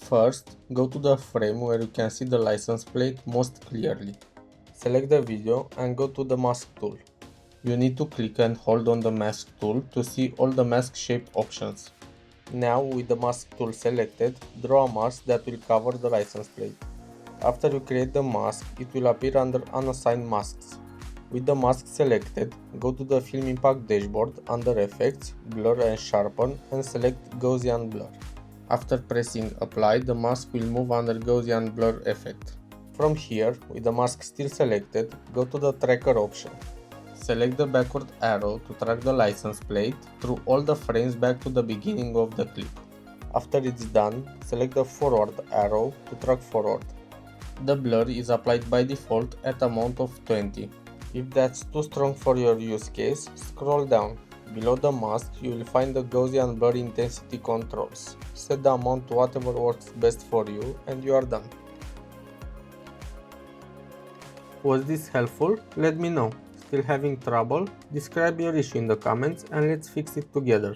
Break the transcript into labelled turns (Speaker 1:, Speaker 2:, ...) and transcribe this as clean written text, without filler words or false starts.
Speaker 1: First, go to the frame where you can see the license plate most clearly. Select the video and go to the mask tool. You need to click and hold on the mask tool to see all the mask shape options. Now, with the mask tool selected, draw a mask that will cover the license plate. After you create the mask, it will appear under Unassigned Masks. With the mask selected, go to the Film Impact dashboard under Effects, Blur and Sharpen and select Gaussian Blur. After pressing Apply, the mask will move under Gaussian Blur effect. From here, with the mask still selected, go to the Tracker option. Select the backward arrow to track the license plate through all the frames back to the beginning of the clip. After it's done, select the forward arrow to track forward. The blur is applied by default at amount of 20. If that's too strong for your use case, scroll down. Below the mask, you will find the Gaussian blur intensity controls. Set the amount to whatever works best for you and you are done. Was this helpful? Let me know. Still having trouble? Describe your issue in the comments and let's fix it together.